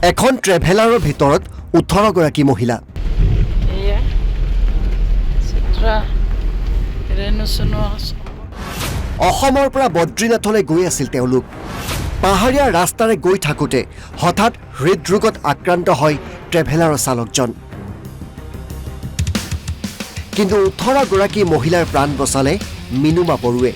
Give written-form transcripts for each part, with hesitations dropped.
এখন ট্ৰেভেলাৰৰ ভিতৰত 18 গৰাকী মহিলা। অসমৰ পৰা বদ্ৰীনাথলৈ গৈ আছিল তেওঁলোক। পাহাৰীয়া ৰাস্তাৰে গৈ থাকোঁতে হঠাৎ হৃদৰোগত আক্ৰান্ত হয় ট্ৰেভেলাৰৰ চালকজন। কিন্তু 18 গৰাকী মহিলাৰ প্ৰাণ বচালে মিনুমা বৰুৱে।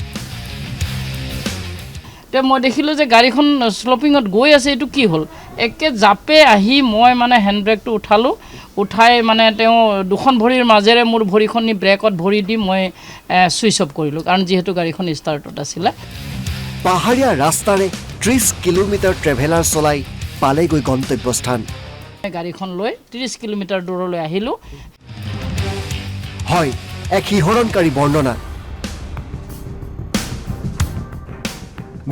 মই দেখিলোঁ যে গাড়ীখন শ্লপিঙত গৈ আছে, এইটো কি হ'ল? একে জাপে আহি মই মানে হেণ্ড ব্ৰেকটো উঠালোঁ, উঠাই মানে তেওঁ দুখন ভৰিৰ মাজেৰে মোৰ ভৰিখন নি ব্ৰেকত ভৰি দি মই ছুইচ অফ কৰিলোঁ, কাৰণ যিহেতু গাড়ীখন ষ্টাৰ্টত আছিলে। পাহাৰীয়া ৰাস্তাৰে 30 কিলোমিটাৰ ট্ৰেভেলাৰ চলাই পালেগৈ গন্তব্যস্থান। গাড়ীখন লৈ 30 কিলোমিটাৰ দূৰলৈ আহিলোঁ। হয়, এক শিহৰণকাৰী বৰ্ণনা।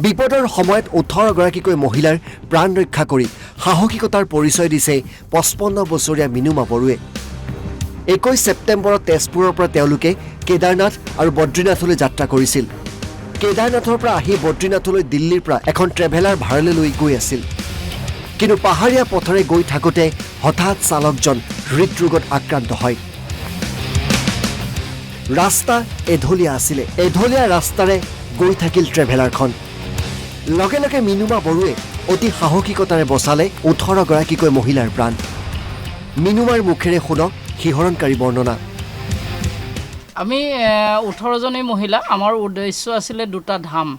বিপদৰ সময়ত 18 গৰাকীকৈ মহিলাৰ প্ৰাণ ৰক্ষা কৰি সাহসিকতাৰ পৰিচয় দিছে 55 বছৰীয়া মিনুমা বৰুৱে। 21 ছেপ্টেম্বৰত তেজপুৰৰ পৰা তেওঁলোকে কেদাৰনাথ আৰু বদ্ৰীনাথলৈ যাত্ৰা কৰিছিল। কেদাৰনাথৰ পৰা আহি বদ্ৰীনাথলৈ দিল্লীৰ পৰা এখন ট্ৰেভেলাৰ ভাড়ালৈ লৈ গৈ আছিল। কিন্তু পাহাৰীয়া পথেৰে গৈ থাকোঁতে হঠাৎ চালকজন হৃদৰোগত আক্ৰান্ত হয়। ৰাস্তা এঢলীয়া আছিলে। এঢলীয়া ৰাস্তাৰে গৈ থাকিল ট্ৰেভেলাৰখন। লগে লগে মিনুমা বৰুৱে অতি সাহসিকতাৰে বচালে 18 গৰাকীকৈ মহিলাৰ প্ৰাণ। মিনুমাৰ মুখেৰে শুনক শিহৰণকাৰী বৰ্ণনা। আমি 18জনী মহিলা, আমাৰ উদ্দেশ্য আছিলে 2টা ধাম।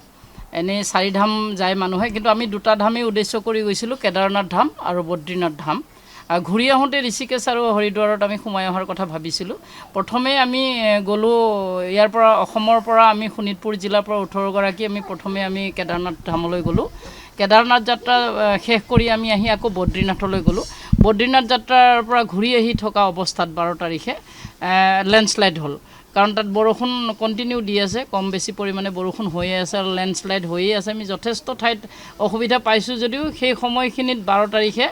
এনেই 4 ধাম যায় মানুহে, কিন্তু আমি 2টা ধামেই উদ্দেশ্য কৰি গৈছিলোঁ, কেদাৰনাথ ধাম আৰু বদ্ৰীনাথ ধাম। ঘূৰি আহোঁতে ঋষিকেশ আৰু হৰিদ্বাৰত আমি সোমাই অহাৰ কথা ভাবিছিলোঁ। প্ৰথমে আমি গ'লোঁ ইয়াৰ পৰা, অসমৰ পৰা আমি শোণিতপুৰ জিলাৰ পৰা 18 গৰাকী আমি প্ৰথমে আমি কেদাৰনাথ ধামলৈ গ'লোঁ। কেদাৰনাথ যাত্ৰা শেষ কৰি আমি আহি আকৌ বদ্ৰীনাথলৈ গ'লোঁ। বদ্ৰীনাথ যাত্ৰাৰ পৰা ঘূৰি আহি থকা অৱস্থাত 12 তাৰিখে লেণ্ডশ্লাইড হ'ল, কাৰণ তাত বৰষুণ কণ্টিনিউ দি আছে, কম বেছি পৰিমাণে বৰষুণ হৈয়ে আছে আৰু লেণ্ডশ্লাইড হৈয়ে আছে। আমি যথেষ্ট ঠাইত অসুবিধা পাইছোঁ যদিও সেই সময়খিনিত 12 তাৰিখে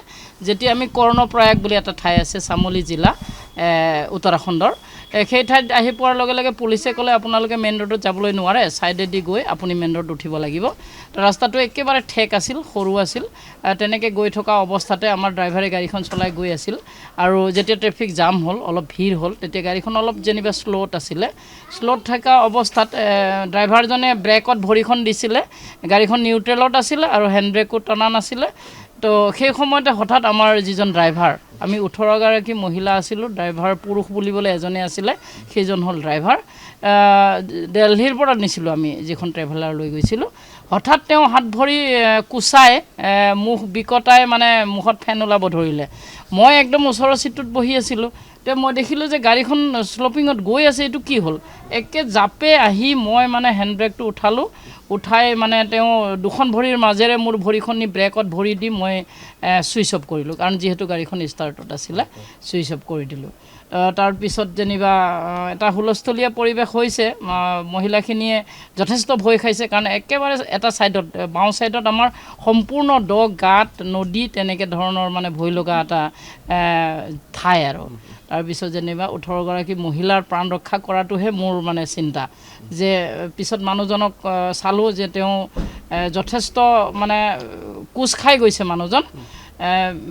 যেতিয়া আমি কৰ্ণপ্ৰয়াগ বুলি এটা ঠাই আছে চামোলি জিলা উত্তৰাখণ্ডৰ, সেই ঠাইত আহি পোৱাৰ লগে লগে পুলিচে ক'লে আপোনালোকে মেইন ৰোডত যাবলৈ নোৱাৰে, ছাইডেদি গৈ আপুনি মেইন ৰোড উঠিব লাগিব। তো ৰাস্তাটো একেবাৰে ঠেক আছিল, সৰু আছিল। তেনেকৈ গৈ থকা অৱস্থাতে আমাৰ ড্ৰাইভাৰে গাড়ীখন চলাই গৈ আছিল, আৰু যেতিয়া ট্ৰেফিক জাম হ'ল, অলপ ভিৰ হ'ল, তেতিয়া গাড়ীখন অলপ যেনিবা শ্ল'ত আছিলে। শ্ল'ত থকা অৱস্থাত ড্ৰাইভাৰজনে ব্ৰেকত ভৰিখন দিছিলে, গাড়ীখন নিউট্ৰেলত আছিলে আৰু হেণ্ড ব্ৰেকো টনা নাছিলে। তো সেই সময়তে হঠাৎ আমাৰ যিজন ড্ৰাইভাৰ, আমি 18 গৰাকী মহিলা আছিলোঁ, ড্ৰাইভাৰ পুৰুষ বুলিবলৈ এজনে আছিলে, সেইজন হ'ল ড্ৰাইভাৰ। দিল্লীৰ পৰা নিছিলোঁ আমি যিখন ট্ৰেভেলাৰ লৈ গৈছিলোঁ। হঠাৎ তেওঁ হাত ভৰি কোচাই মুখ বিকটাই মানে মুখত ফেন ওলাব ধৰিলে। মই একদম ওচৰৰ চিটটোত বহি আছিলোঁ। মই দেখিলোঁ যে গাড়ীখন শ্লপিঙত গৈ আছে, এইটো কি হ'ল? একে জাপে আহি মই মানে হেণ্ড ব্ৰেকটো উঠালোঁ, উঠাই মানে তেওঁ দুখন ভৰিৰ মাজেৰে মোৰ ভৰিখন নি ব্ৰেকত ভৰি দি মই ছুইচ অফ কৰিলোঁ, কাৰণ যিহেতু গাড়ীখন ষ্টাৰ্টত আছিলে, ছুইচ অফ কৰি দিলোঁ। তাৰপিছত যেনিবা এটা হুলস্থলীয়া পৰিৱেশ হৈছে। মহিলাখিনিয়ে যথেষ্ট ভয় খাইছে, কাৰণ একেবাৰে এটা ছাইডত, বাওঁ ছাইডত আমাৰ সম্পূৰ্ণ গাঁত নদী, তেনেকৈ ধৰণৰ মানে ভয় লগা এটা ঠাই আৰু। তাৰপিছত যেনিবা 18 গৰাকী মহিলাৰ প্ৰাণ ৰক্ষা কৰাটোহে মোৰ মানে চিন্তা। যে পিছত মানুহজনক চালোঁ যে তেওঁ যথেষ্ট মানে কোচ খাই গৈছে মানুহজন।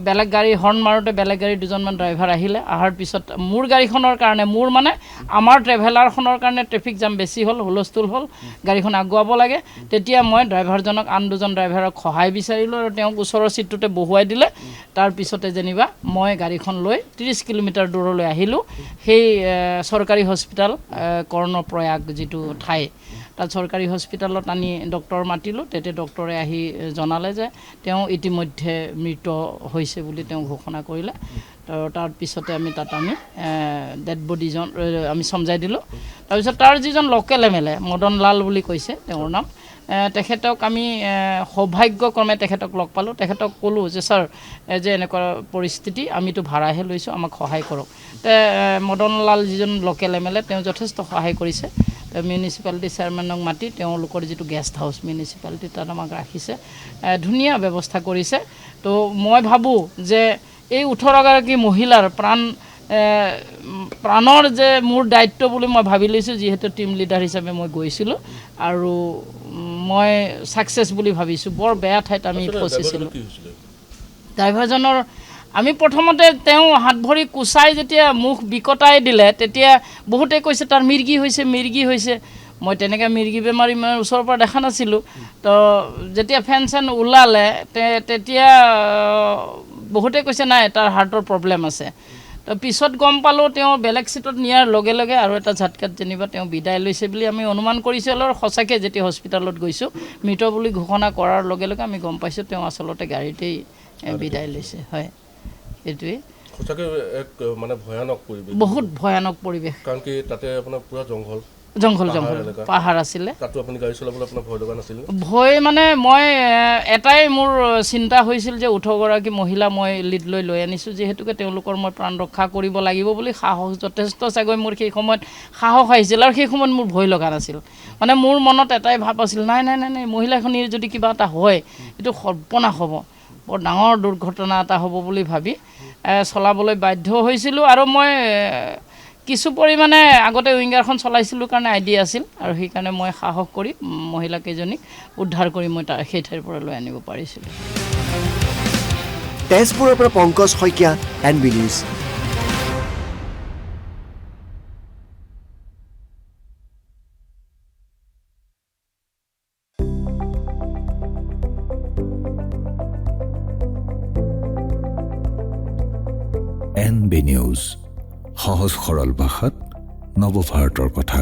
বেলেগ গাড়ী হৰ্ণ মাৰোঁতে বেলেগ গাড়ী দুজনমান ড্ৰাইভাৰ আহিলে। অহাৰ পিছত মোৰ গাড়ীখনৰ কাৰণে, মোৰ মানে আমাৰ ট্ৰেভেলাৰখনৰ কাৰণে ট্ৰেফিক জাম বেছি হ'ল, হুলস্থুল হ'ল, গাড়ীখন আগুৱাব লাগে। তেতিয়া মই ড্ৰাইভাৰজনক, আন দুজন ড্ৰাইভাৰক সহায় বিচাৰিলোঁ আৰু তেওঁক ওচৰৰ চিটটোতে বহুৱাই দিলে। তাৰপিছতে যেনিবা মই গাড়ীখন লৈ 30 কিলোমিটাৰ দূৰলৈ আহিলোঁ। সেই চৰকাৰী হস্পিটেল কৰ্ণপ্ৰয়াগ যিটো ঠাই, তাত চৰকাৰী হস্পিটেলত আনি ডক্টৰ মাতিলোঁ। তেতিয়া ডক্টৰে আহি জনালে যে তেওঁ ইতিমধ্যে মৃত হৈছে বুলি তেওঁ ঘোষণা কৰিলে। তাৰপিছতে আমি তাত ডেড বডিজন আমি চমজাই দিলোঁ। তাৰপিছত তাৰ যিজন লোকেল MLA মদন লাল বুলি কৈছে তেওঁৰ নাম, তেখেতক আমি সৌভাগ্যক্ৰমে তেখেতক লগ পালোঁ। তেখেতক ক'লোঁ যে ছাৰ, যে এনেকুৱা পৰিস্থিতি, আমিতো ভাড়াহে লৈছোঁ, আমাক সহায় কৰক। মদন লাল যিজন লোকেল MLA, তেওঁ যথেষ্ট সহায় কৰিছে। মিউনিচিপালিটি চেয়াৰমেনক মাতি তেওঁলোকৰ যিটো গেষ্ট হাউচ মিউনিচিপালিটি, তাত আমাক ৰাখিছে, ধুনীয়া ব্যৱস্থা কৰিছে। তো মই ভাবোঁ যে এই 18 গৰাকী মহিলাৰ প্ৰাণৰ যে মোৰ দায়িত্ব বুলি মই ভাবি লৈছোঁ, যিহেতু টিম লিডাৰ হিচাপে মই গৈছিলোঁ, আৰু মই ছাকচেছ বুলি ভাবিছোঁ। বৰ বেয়া ঠাইত আমি ফচিছিলোঁ। ড্ৰাইভাৰজনৰ আমি প্ৰথমতে তেওঁ হাত ভৰি কুচাই যেতিয়া মুখ বিকটাই দিলে তেতিয়া বহুতে কৈছে তাৰ মিৰ্গী হৈছে মই তেনেকৈ মিৰ্গী বেমাৰী মই ওচৰৰ পৰা দেখা নাছিলোঁ তো যেতিয়া ফেন চেন ওলালে তেতিয়া বহুতে কৈছে নাই তাৰ হাৰ্টৰ প্ৰব্লেম আছে তো পিছত গম পালোঁ তেওঁ বেলেগ চিটত নিয়াৰ লগে লগে আৰু এটা ঝাটকাত যেনিবা তেওঁ বিদায় লৈছে বুলি আমি অনুমান কৰিছোঁ আৰু সঁচাকৈ যেতিয়া হস্পিটেলত গৈছোঁ মৃত বুলি ঘোষণা কৰাৰ লগে লগে আমি গম পাইছোঁ তেওঁ আচলতে গাড়ীতেই বিদায় লৈছে হয় এইটোৱে সঁচাকৈ এক মানে ভয়ানক পৰিৱেশ বহুত ভয়ানক পৰিৱেশ কাৰণ কি তাতে আপোনাৰ পুৰা জংঘল পাহাৰ আছিলে তাতো আপুনি গাড়ী চলাবলৈ আপোনাৰ ভয় লগা নাছিল ভয় মানে মই এটাই মোৰ চিন্তা হৈছিল যে 18গৰাকী মহিলা মই লিড লৈ আনিছোঁ যিহেতুকে তেওঁলোকৰ মই প্ৰাণ ৰক্ষা কৰিব লাগিব বুলি সাহস যথেষ্ট চাগৈ মোৰ সেই সময়ত সাহস আহিছিল আৰু সেই সময়ত মোৰ ভয় লগা নাছিল মানে মোৰ মনত এটাই ভাৱ আছিল নাই মহিলাখনিৰ যদি কিবা এটা হয় এইটো সৰ্বনাশ হ'ব বৰ ডাঙৰ দুৰ্ঘটনা এটা হ'ব বুলি ভাবি চলাবলৈ বাধ্য হৈছিলোঁ আৰু মই কিছু পৰিমাণে আগতে উইংগাৰখন চলাইছিলোঁ কাৰণে আইডিয়া আছিল আৰু সেইকাৰণে মই সাহস কৰি মহিলাকেইজনীক উদ্ধাৰ কৰি মই সেই ঠাইৰ পৰা লৈ আনিব পাৰিছিলোঁ তেজপুৰৰ পৰা Pankaj Saikia NB news NB news সহজ সৰল ভাষাত নৱভাৰতৰ কথা